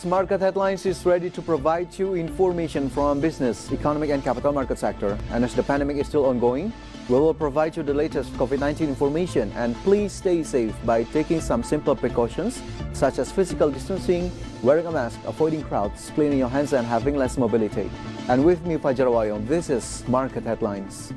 Market Headlines is ready to provide you information from business, economic and capital market sector. And as the pandemic is still ongoing, we will provide you the latest COVID-19 information. And please stay safe by taking some simple precautions such as physical distancing, wearing a mask, avoiding crowds, cleaning your hands and having less mobility. And with me, Fajar Wayong, this is Market Headlines.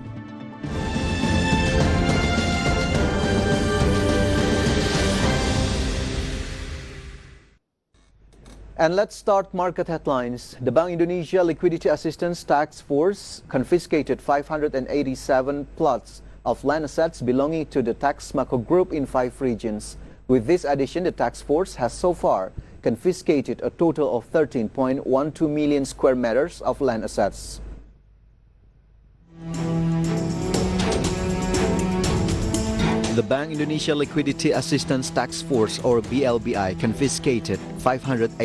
And let's start market headlines. The Bank Indonesia Liquidity Assistance Task Force confiscated 587 plots of land assets belonging to the tax Mako Group in 5 regions. With this addition, the task force has so far confiscated a total of 13.12 million square meters of land assets. The Bank Indonesia Liquidity Assistance Task Force, or BLBI, confiscated 587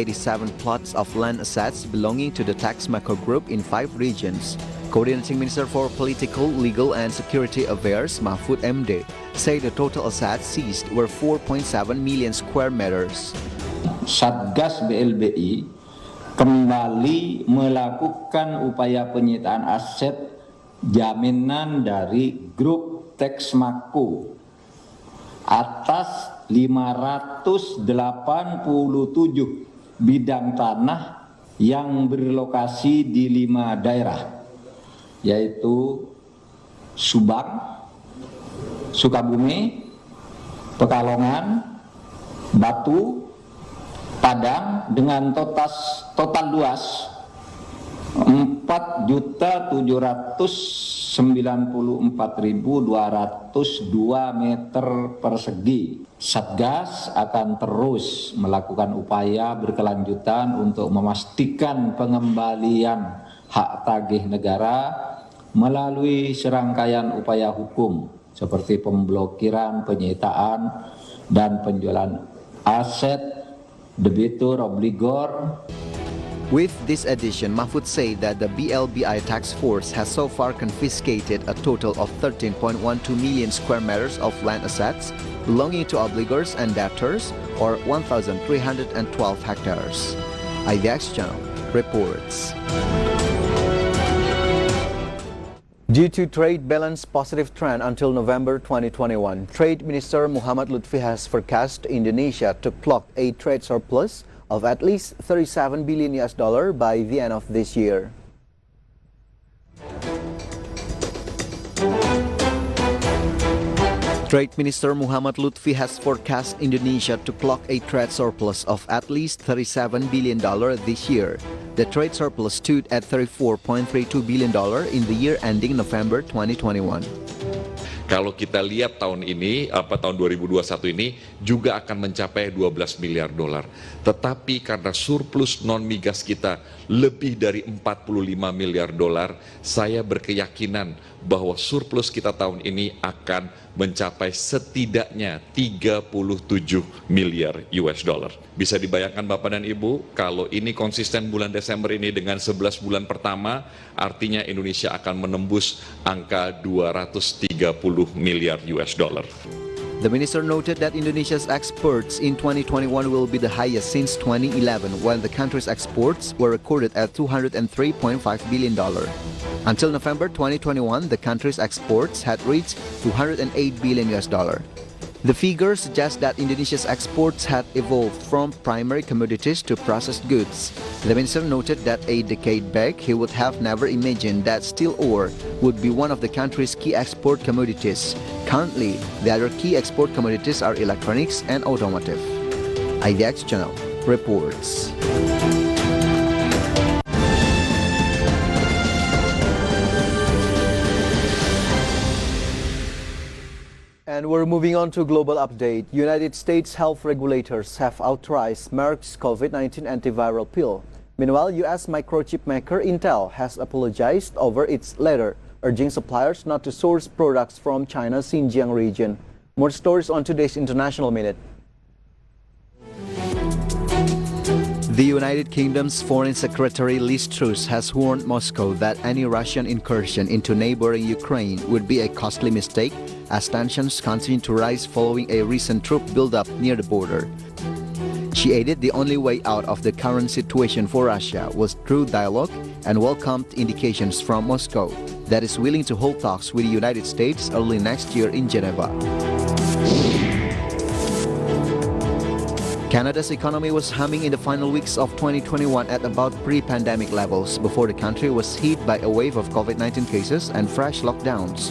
plots of land assets belonging to the tax Mako Group in 5 regions. Coordinating Minister for Political, Legal and Security Affairs, Mahfud MD, said the total assets seized were 4.7 million square meters. Satgas BLBI kembali melakukan upaya penyitaan aset jaminan dari grup tax Mako atas 587 bidang tanah yang berlokasi di 5 daerah, yaitu Subang, Sukabumi, Pekalongan, Batu, Padang dengan total luas 4.794.202 meter persegi. Satgas akan terus melakukan upaya berkelanjutan untuk memastikan pengembalian hak tagih negara melalui serangkaian upaya hukum seperti pemblokiran, penyitaan, dan penjualan aset debitur obligor. With this addition, Mahfud said that the BLBI task force has so far confiscated a total of 13.12 million square meters of land assets belonging to obligors and debtors, or 1,312 hectares. IDX Channel reports. Due to trade balance positive trend until November 2021, Trade Minister Muhammad Lutfi has forecast Indonesia to clock a trade surplus of at least $37 billion by the end of this year. Trade Minister Muhammad Lutfi has forecast Indonesia to clock a trade surplus of at least $37 billion this year. The trade surplus stood at $34.32 billion in the year ending November 2021. Kalau kita lihat tahun ini, tahun 2021 ini juga akan mencapai 12 miliar dolar. Tetapi karena surplus non-migas kita lebih dari 45 miliar dolar, saya berkeyakinan bahwa surplus kita tahun ini akan mencapai setidaknya 37 miliar US dollar. Bisa dibayangkan Bapak dan Ibu, kalau ini konsisten bulan Desember ini dengan 11 bulan pertama, artinya Indonesia akan menembus angka 230 miliar US dollar. The minister noted that Indonesia's exports in 2021 will be the highest since 2011, when the country's exports were recorded at $203.5 billion. Until November 2021, the country's exports had reached $208 billion. The figure suggests that Indonesia's exports had evolved from primary commodities to processed goods. The minister noted that a decade back, he would have never imagined that steel ore would be one of the country's key export commodities. Currently, the other key export commodities are electronics and automotive. IDX Channel reports. And we're moving on to global update. United States health regulators have authorized Merck's COVID-19 antiviral pill. Meanwhile, U.S. microchip maker Intel has apologized over its letter, urging suppliers not to source products from China's Xinjiang region. More stories on today's International Minute. The United Kingdom's Foreign Secretary Liz Truss has warned Moscow that any Russian incursion into neighboring Ukraine would be a costly mistake, as tensions continue to rise following a recent troop buildup near the border. She added the only way out of the current situation for Russia was through dialogue and welcomed indications from Moscow that is willing to hold talks with the United States early next year in Geneva. Canada's economy was humming in the final weeks of 2021 at about pre-pandemic levels before the country was hit by a wave of COVID-19 cases and fresh lockdowns.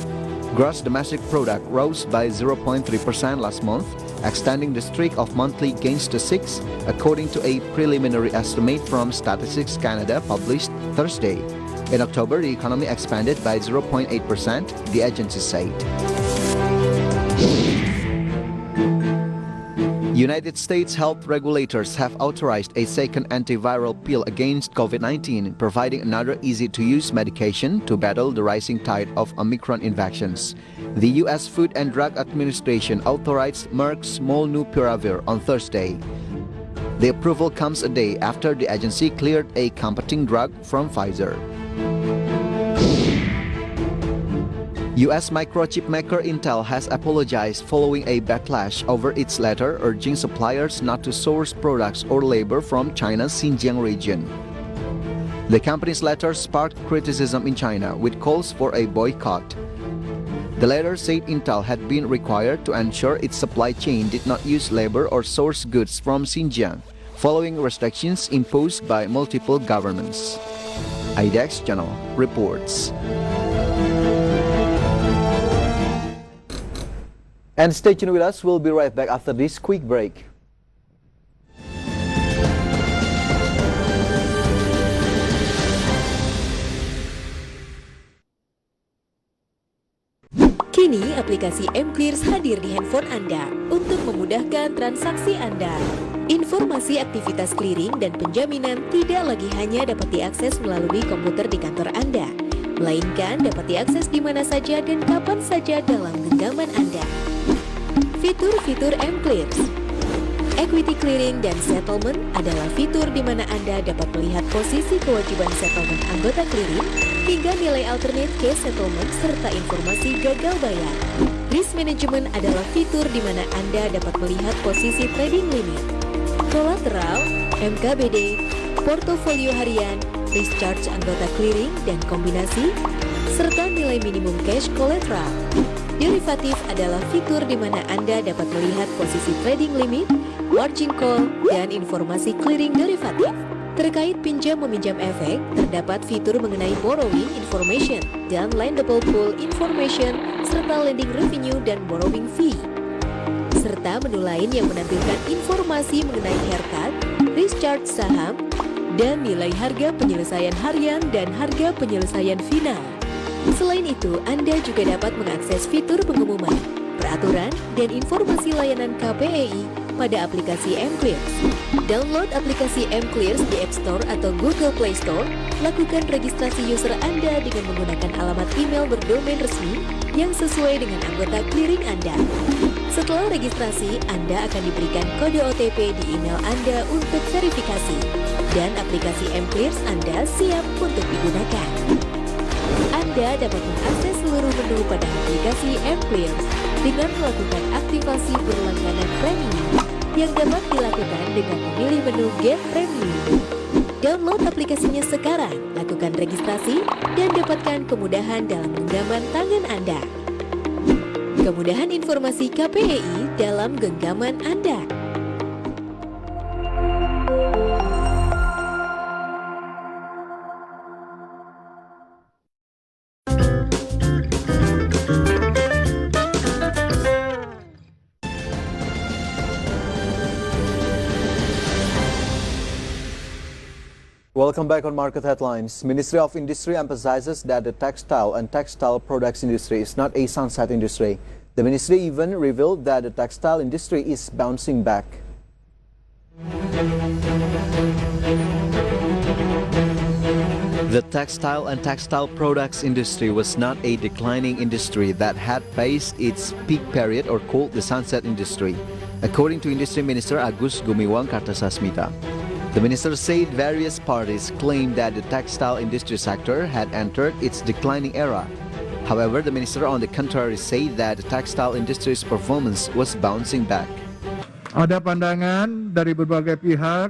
Gross domestic product rose by 0.3% last month, extending the streak of monthly gains to 6, according to a preliminary estimate from Statistics Canada published Thursday. In October, the economy expanded by 0.8%, the agency said. United States health regulators have authorized a second antiviral pill against COVID-19, providing another easy-to-use medication to battle the rising tide of Omicron infections. The U.S. Food and Drug Administration authorized Merck's Molnupiravir on Thursday. The approval comes a day after the agency cleared a competing drug from Pfizer. U.S. microchip maker Intel has apologized following a backlash over its letter urging suppliers not to source products or labor from China's Xinjiang region. The company's letter sparked criticism in China with calls for a boycott. The letter said Intel had been required to ensure its supply chain did not use labor or source goods from Xinjiang, following restrictions imposed by multiple governments. IDX Channel reports. And stay tuned with us, we'll be right back after this quick break. Kini aplikasi mClears hadir di handphone Anda untuk memudahkan transaksi Anda. Informasi aktivitas clearing dan penjaminan tidak lagi hanya dapat diakses melalui komputer di kantor Anda, melainkan dapat diakses di mana saja dan kapan saja dalam genggaman Anda. Fitur-fitur mClears. Equity clearing dan settlement adalah fitur di mana Anda dapat melihat posisi kewajiban settlement anggota clearing hingga nilai alternate case settlement serta informasi gagal bayar. Risk management adalah fitur di mana Anda dapat melihat posisi trading limit, kolateral, MKBD, portofolio harian, risk charge anggota clearing dan kombinasi, serta nilai minimum cash collateral. Derivatif adalah fitur di mana Anda dapat melihat posisi trading limit, margin call, dan informasi clearing derivatif. Terkait pinjam-meminjam efek, terdapat fitur mengenai borrowing information dan lendable pool information, serta lending revenue dan borrowing fee. Serta menu lain yang menampilkan informasi mengenai haircut, risk charge saham, dan nilai harga penyelesaian harian dan harga penyelesaian final. Selain itu, Anda juga dapat mengakses fitur pengumuman, peraturan, dan informasi layanan KPEI pada aplikasi mClears. Download aplikasi mClears di App Store atau Google Play Store. Lakukan registrasi user Anda dengan menggunakan alamat email berdomain resmi yang sesuai dengan anggota clearing Anda. Setelah registrasi, Anda akan diberikan kode OTP di email Anda untuk verifikasi. Dan aplikasi mClears Anda siap untuk digunakan. Anda dapat mengakses seluruh menu pada aplikasi mClears dengan melakukan aktivasi berlangganan premium yang dapat dilakukan dengan memilih menu Get Premium. Download aplikasinya sekarang, lakukan registrasi, dan dapatkan kemudahan dalam genggaman tangan Anda. Kemudahan informasi KPEI dalam genggaman Anda. Welcome back on Market Headlines. Ministry of Industry emphasizes that the textile and textile products industry is not a sunset industry. The ministry even revealed that the textile industry is bouncing back. The textile and textile products industry was not a declining industry that had faced its peak period or called the sunset industry, according to Industry Minister Agus Gumiwang Kartasasmita. The minister said various parties claimed that the textile industry sector had entered its declining era. However, the minister on the contrary said that the textile industry's performance was bouncing back. Ada pandangan dari berbagai pihak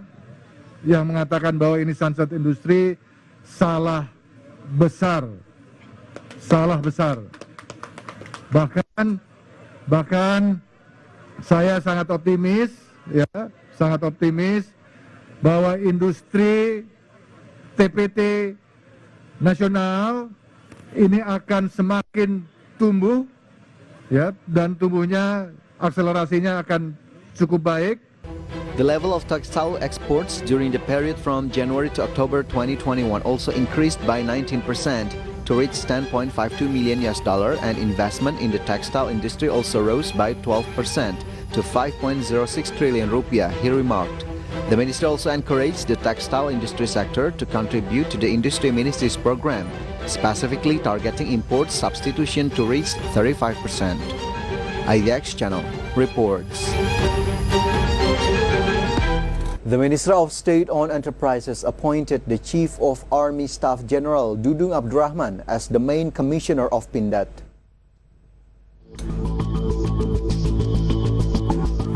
yang mengatakan bahwa ini sunset industri salah besar. Bahkan saya sangat optimis bahwa industri TPT nasional ini akan semakin tumbuh dan tumbuhnya akselerasinya akan cukup baik. The level of textile exports during the period from January to October 2021 also increased by 19% to reach $10.52 million, and investment in the textile industry also rose by 12% to 5.06 trillion rupiah, he remarked. The ministry also encouraged the textile industry sector to contribute to the Industry Ministry's program, specifically targeting import substitution to reach 35%. IDX Channel reports. The Minister of State-Owned Enterprises appointed the Chief of Army Staff General Dudung Abdurrahman as the main commissioner of Pindad.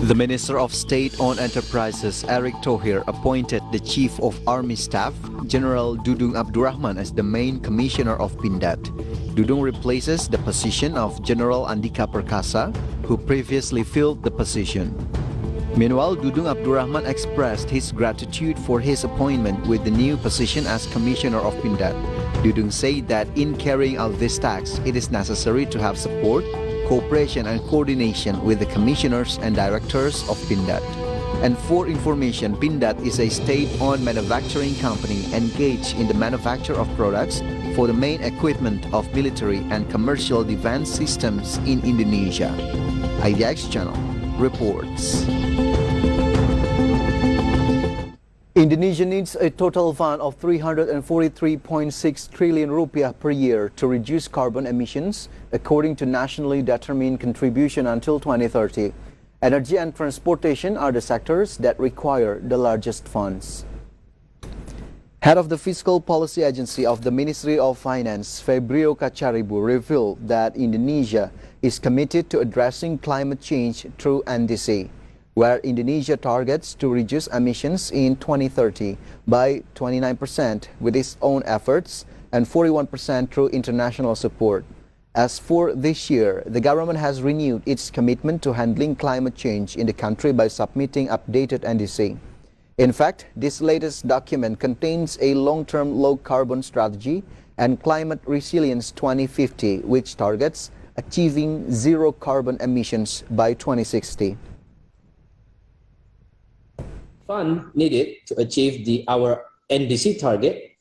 The Minister of State-Owned Enterprises, Erick Thohir, appointed the Chief of Army Staff, General Dudung Abdurrahman, as the main Commissioner of Pindad. Dudung replaces the position of General Andika Perkasa, who previously filled the position. Meanwhile, Dudung Abdurrahman expressed his gratitude for his appointment with the new position as Commissioner of Pindad. Dudung said that in carrying out this task, it is necessary to have support, cooperation and coordination with the commissioners and directors of Pindad. And for information, Pindad is a state-owned manufacturing company engaged in the manufacture of products for the main equipment of military and commercial defense systems in Indonesia. IDX Channel reports. Indonesia needs a total fund of 343.6 trillion rupiah per year to reduce carbon emissions, according to nationally determined contribution until 2030. Energy and transportation are the sectors that require the largest funds. Head of the Fiscal Policy Agency of the Ministry of Finance, Febrio Kacaribu, revealed that Indonesia is committed to addressing climate change through NDC, where Indonesia targets to reduce emissions in 2030 by 29% with its own efforts and 41% through international support. As for this year, the government has renewed its commitment to handling climate change in the country by submitting updated NDC. In fact, this latest document contains a long-term low-carbon strategy and climate resilience 2050, which targets achieving zero carbon emissions by 2060. Fund needed to achieve our NDC target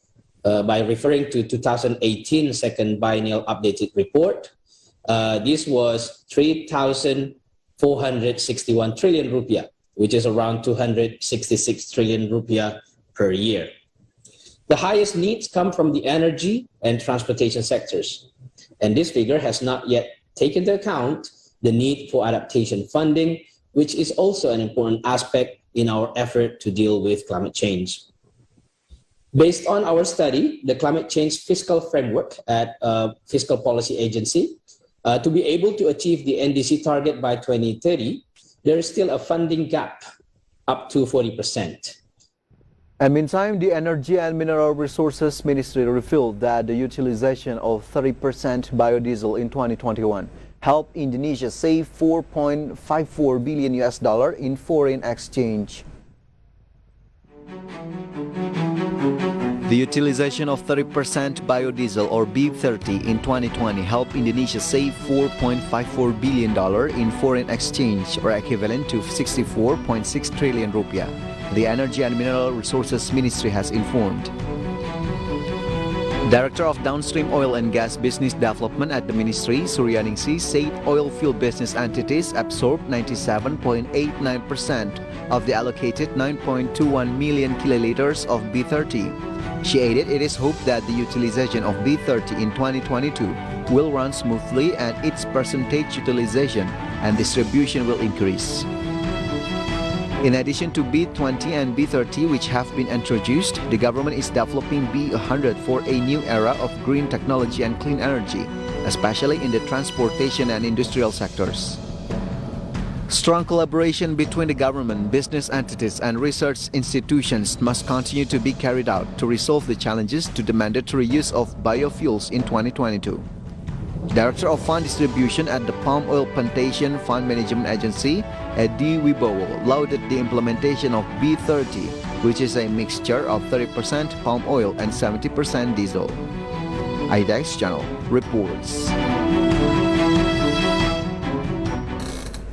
by referring to 2018 second biennial updated report. This was 3,461 trillion rupiah, which is around 266 trillion rupiah per year. The highest needs come from the energy and transportation sectors, and this figure has not yet taken into account the need for adaptation funding, which is also an important aspect in our effort to deal with climate change. Based on our study, the Climate Change Fiscal Framework at Fiscal Policy Agency, to be able to achieve the NDC target by 2030, there is still a funding gap up to 40%. And meantime, the Energy and Mineral Resources Ministry revealed that the utilization of 30% biodiesel in 2021 helped Indonesia save $4.54 billion in foreign exchange. The utilization of 30% biodiesel or B30 in 2020 helped Indonesia save $4.54 billion in foreign exchange, or equivalent to 64.6 trillion rupiah, the Energy and Mineral Resources Ministry has informed. Director of Downstream Oil and Gas Business Development at the Ministry, Suryaningsi, said oil field business entities absorbed 97.89% of the allocated 9.21 million kiloliters of B30. She added it is hoped that the utilization of B30 in 2022 will run smoothly and its percentage utilization and distribution will increase. In addition to B20 and B30, which have been introduced, the government is developing B100 for a new era of green technology and clean energy, especially in the transportation and industrial sectors. Strong collaboration between the government, business entities, and research institutions must continue to be carried out to resolve the challenges to the mandatory use of biofuels in 2022. Director of Fund Distribution at the Palm Oil Plantation Fund Management Agency, Wicky Wibowo, lauded the implementation of B30, which is a mixture of 30% palm oil and 70% diesel. IDX Channel reports.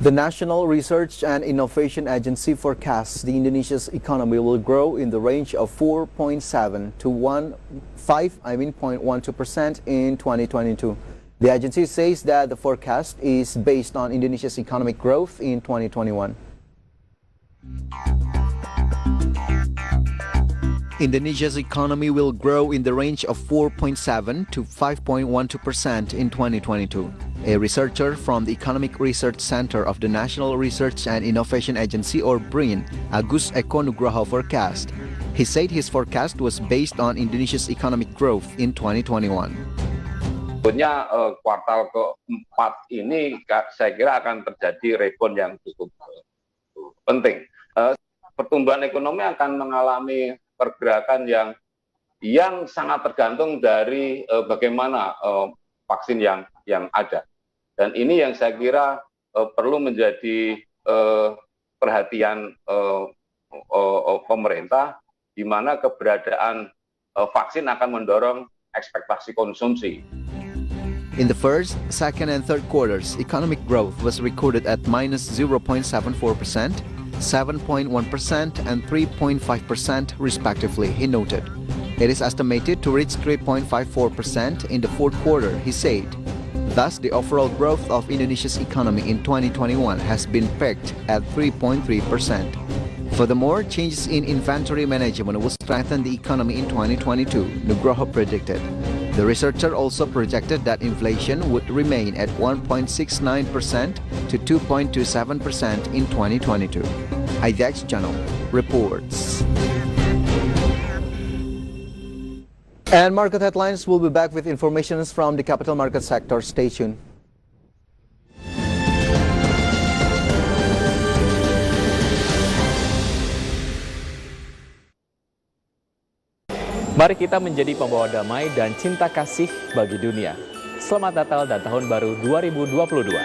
The National Research and Innovation Agency forecasts the Indonesia's economy will grow in the range of 4.7 to 0.12% in 2022. The agency says that the forecast is based on Indonesia's economic growth in 2021. Indonesia's economy will grow in the range of 4.7 to 5.12% in 2022. A researcher from the Economic Research Center of the National Research and Innovation Agency, or BRIN, Agus Eko Nugroho, forecast. He said his forecast was based on Indonesia's economic growth in 2021. Tentunya kuartal keempat ini saya kira akan terjadi rebound yang cukup penting. Pertumbuhan ekonomi akan mengalami pergerakan yang sangat tergantung dari bagaimana vaksin yang ada. Dan ini yang saya kira perlu menjadi perhatian pemerintah, di mana keberadaan vaksin akan mendorong ekspektasi konsumsi. In the first, second, and third quarters, economic growth was recorded at -0.74%, 7.1%, and 3.5% respectively, he noted. It is estimated to reach 3.54% in the fourth quarter, he said. Thus, the overall growth of Indonesia's economy in 2021 has been pegged at 3.3%. Furthermore, changes in inventory management will strengthen the economy in 2022, Nugroho predicted. The researcher also projected that inflation would remain at 1.69% to 2.27% in 2022. IDX Channel reports. And market headlines will be back with information from the capital market sector. Stay tuned. Mari kita menjadi pembawa damai dan cinta kasih bagi dunia. Selamat Natal dan Tahun Baru 2022.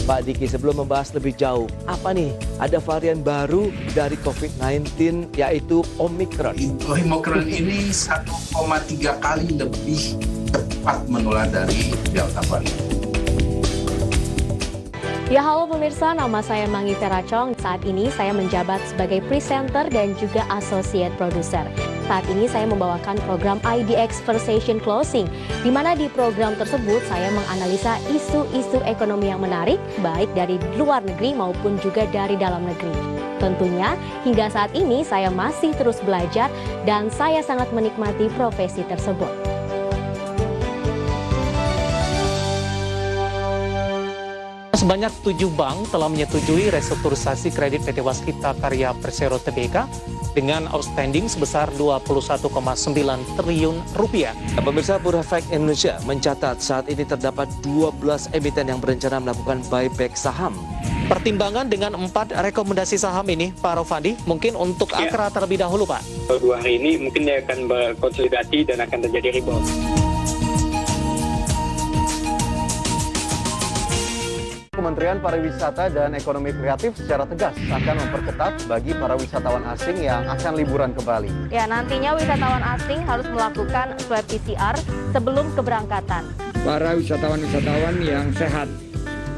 Pak Diki, sebelum membahas lebih jauh, apa nih? Ada varian baru dari COVID-19 yaitu Omicron. Omicron ini 1,3 kali lebih cepat menular dari Delta varian. Ya, halo pemirsa, nama saya Mangivera Tjong. Saat ini saya menjabat sebagai presenter dan juga associate producer. Saat ini saya membawakan program IDX Conversation Closing, di mana di program tersebut saya menganalisa isu-isu ekonomi yang menarik, baik dari luar negeri maupun juga dari dalam negeri. Tentunya, hingga saat ini saya masih terus belajar dan saya sangat menikmati profesi tersebut. Sebanyak 7 bank telah menyetujui restrukturisasi kredit PT Waskita Karya Persero Tbk dengan outstanding sebesar 21,9 triliun rupiah. Pemirsa, Bursa Efek Indonesia mencatat saat ini terdapat 12 emiten yang berencana melakukan buyback saham. Pertimbangan dengan 4 rekomendasi saham ini, Pak Rofandi, mungkin untuk Akra terlebih dahulu, Pak. 2 hari ini mungkin dia akan berkonsolidasi dan akan terjadi rebound. Kementerian Pariwisata dan Ekonomi Kreatif secara tegas akan memperketat bagi para wisatawan asing yang akan liburan ke Bali. Ya, nantinya wisatawan asing harus melakukan swab PCR sebelum keberangkatan. Para wisatawan-wisatawan yang sehat,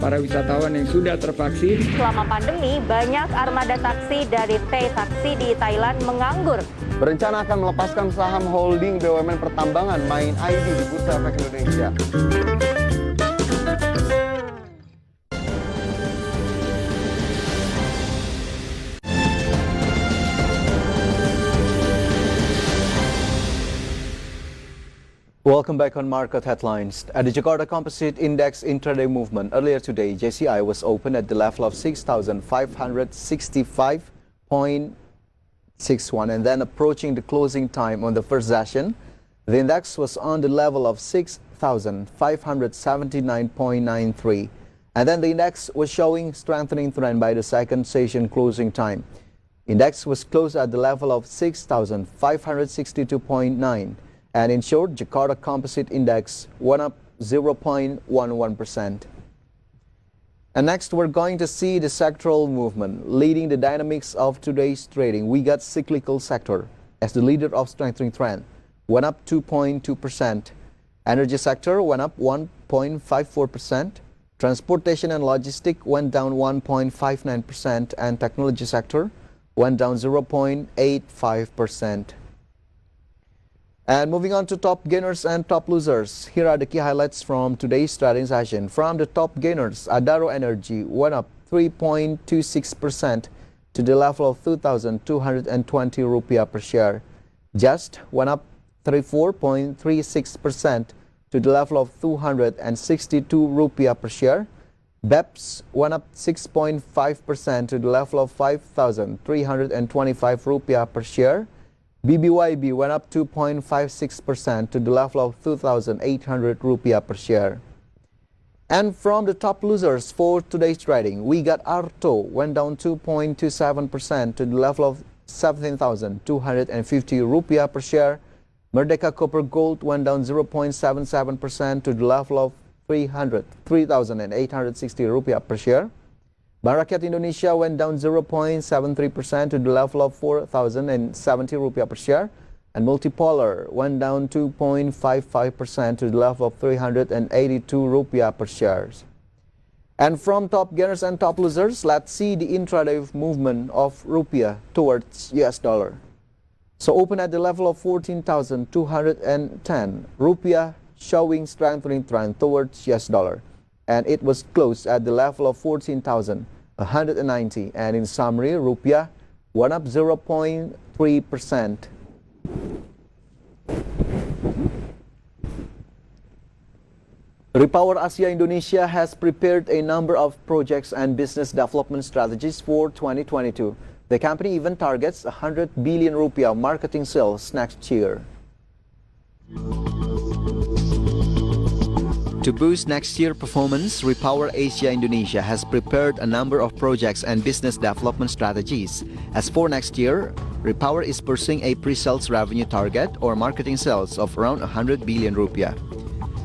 para wisatawan yang sudah tervaksin. Selama pandemi, banyak armada taksi dari Taksi di Thailand menganggur. Berencana akan melepaskan saham holding BUMN Pertambangan Main ID di Bursa Efek Indonesia. Welcome back on Market Headlines. At the Jakarta Composite Index intraday movement earlier today, JCI was open at the level of 6,565.61 and then approaching the closing time on the first session The index was on the level of 6,579.93, and then the index was showing strengthening trend by the second session closing time. Index was closed at the level of 6,562.9, and in short, Jakarta Composite Index went up 0.11%. And next, we're going to see the sectoral movement. Leading the dynamics of today's trading, we got cyclical sector as the leader of strengthening trend, went up 2.2%. Energy sector went up 1.54%. Transportation and logistics went down 1.59%, and technology sector went down 0.85%. And moving on to top gainers and top losers, here are the key highlights from today's trading session. From the top gainers, Adaro Energy went up 3.26% to the level of 2,220 rupiah per share. Just went up 34.36% to the level of 262 rupiah per share. BEPS went up 6.5% to the level of 5,325 rupiah per share. BBYB went up 2.56% to the level of 2,800 rupiah per share. And from the top losers for today's trading, we got Arto went down 2.27% to the level of 17,250 rupiah per share. Merdeka Copper Gold went down 0.77% to the level of 3,860 rupiah per share. Barakat Indonesia went down 0.73% to the level of 4,070 rupiah per share, and Multipolar went down 2.55% to the level of 382 rupiah per share. And from top gainers and top losers, let's see the intraday movement of rupiah towards US dollar. So open at the level of 14,210 rupiah, showing strengthening trend towards US dollar, and it was closed at the level of 14,190, and in summary, rupiah went up 0.3%. Repower Asia Indonesia has prepared a number of projects and business development strategies for 2022. The company even targets 100 billion rupiah marketing sales next year. To boost next year's performance, Repower Asia Indonesia has prepared a number of projects and business development strategies. As for next year, Repower is pursuing a pre-sales revenue target or marketing sales of around 100 billion rupiah.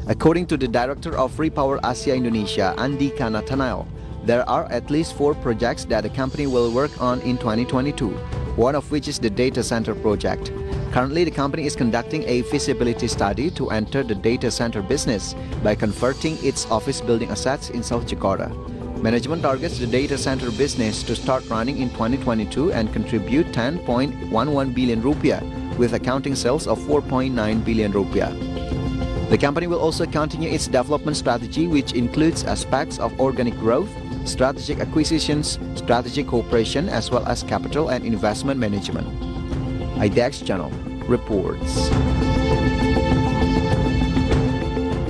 According to the director of Repower Asia Indonesia, Andika Nathanael, there are at least 4 projects that the company will work on in 2022, one of which is the data center project. Currently, the company is conducting a feasibility study to enter the data center business by converting its office building assets in South Jakarta. Management targets the data center business to start running in 2022 and contribute 10.11 billion rupiah with accounting sales of 4.9 billion rupiah. The company will also continue its development strategy, which includes aspects of organic growth, strategic acquisitions, strategic cooperation, as well as capital and investment management. IDX Channel reports.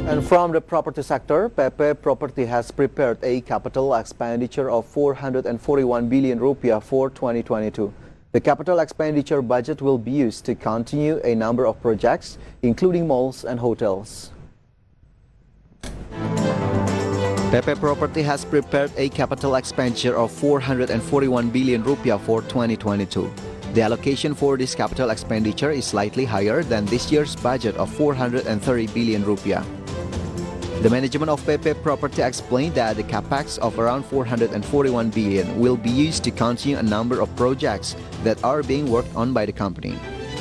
And from the property sector, PP Property has prepared a capital expenditure of 441 billion rupiah for 2022. The capital expenditure budget will be used to continue a number of projects, including malls and hotels. PP Property has prepared a capital expenditure of 441 billion rupiah for 2022. The allocation for this capital expenditure is slightly higher than this year's budget of 430 billion rupiah. The management of PP Property explained that the capex of around 441 billion will be used to continue a number of projects that are being worked on by the company.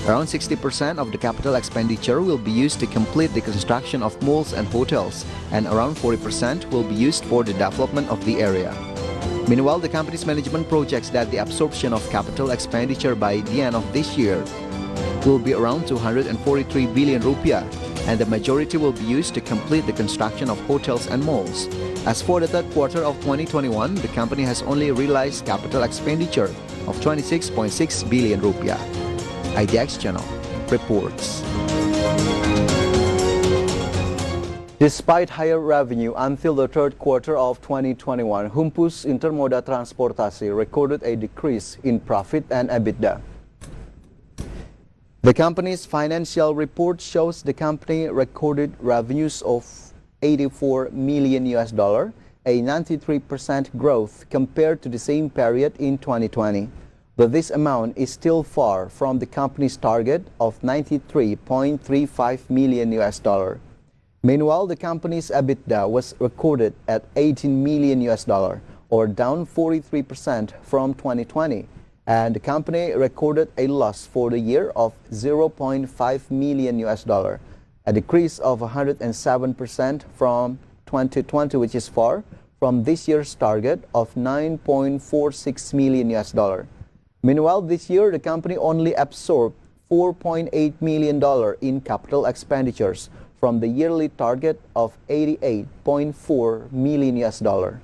Around 60% of the capital expenditure will be used to complete the construction of malls and hotels, and around 40% will be used for the development of the area. Meanwhile, the company's management projects that the absorption of capital expenditure by the end of this year will be around 243 billion rupiah, and the majority will be used to complete the construction of hotels and malls. As for the third quarter of 2021, the company has only realized capital expenditure of 26.6 billion rupiah. IDX Channel reports. Despite higher revenue until the third quarter of 2021, Humpus Intermoda Transportasi recorded a decrease in profit and EBITDA. The company's financial report shows the company recorded revenues of $84 million, a 93% growth compared to the same period in 2020. But this amount is still far from the company's target of $93.35 million. Meanwhile, the company's EBITDA was recorded at $18 million, or down 43% from 2020. And the company recorded a loss for the year of $0.5 million, a decrease of 107% from 2020, which is far from this year's target of $9.46 million. Meanwhile, this year, the company only absorbed $4.8 million in capital expenditures from the yearly target of $88.4 million.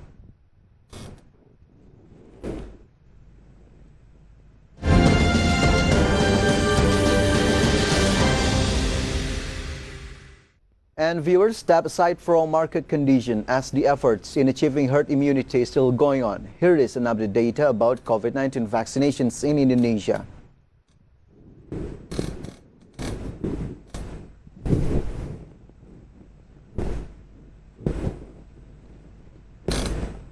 And viewers, step aside from market condition as the efforts in achieving herd immunity is still going on. Here is an update data about COVID-19 vaccinations in Indonesia.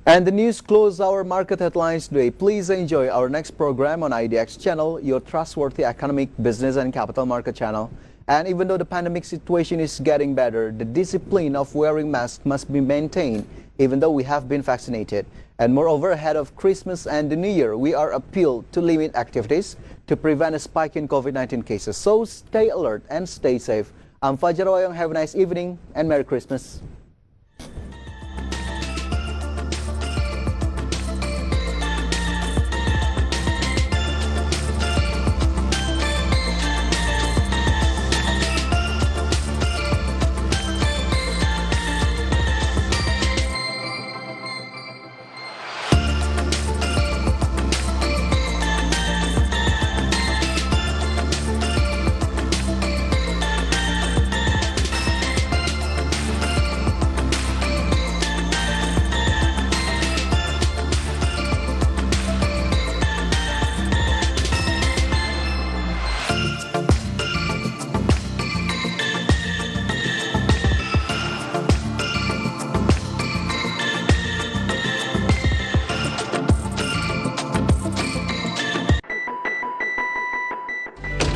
And the news close our market headlines today. Please enjoy our next program on IDX Channel, Your Trustworthy Economic, Business and Capital Market Channel. And even though the pandemic situation is getting better, the discipline of wearing masks must be maintained, even though we have been vaccinated. And moreover, ahead of Christmas and the New Year, we are appealed to limit activities to prevent a spike in COVID-19 cases. So stay alert and stay safe. I'm Fajar Wayong. Have a nice evening and Merry Christmas.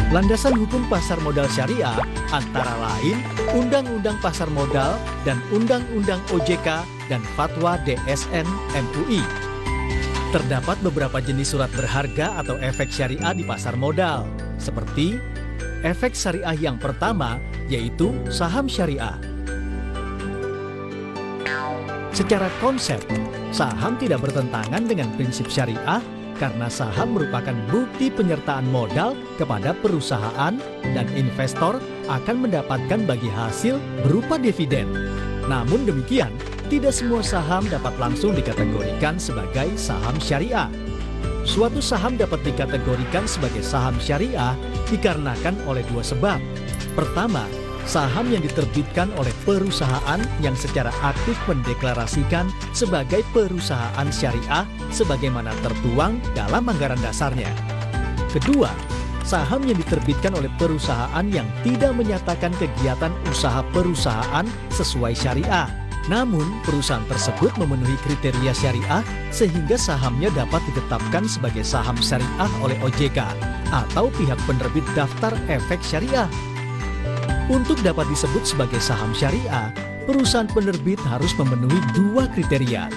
Landasan hukum pasar modal syariah antara lain Undang-Undang Pasar Modal dan Undang-Undang OJK dan Fatwa DSN MUI. Terdapat beberapa jenis surat berharga atau efek syariah di pasar modal, seperti efek syariah yang pertama, yaitu saham syariah. Secara konsep, saham tidak bertentangan dengan prinsip syariah karena saham merupakan bukti penyertaan modal kepada perusahaan dan investor akan mendapatkan bagi hasil berupa dividen. Namun demikian, tidak semua saham dapat langsung dikategorikan sebagai saham syariah. Suatu saham dapat dikategorikan sebagai saham syariah dikarenakan oleh dua sebab. Pertama, saham yang diterbitkan oleh perusahaan yang secara aktif mendeklarasikan sebagai perusahaan syariah sebagaimana tertuang dalam anggaran dasarnya. Kedua, saham yang diterbitkan oleh perusahaan yang tidak menyatakan kegiatan usaha perusahaan sesuai syariah. Namun, perusahaan tersebut memenuhi kriteria syariah sehingga sahamnya dapat ditetapkan sebagai saham syariah oleh OJK atau pihak penerbit daftar efek syariah. Untuk dapat disebut sebagai saham syariah, perusahaan penerbit harus memenuhi dua kriteria,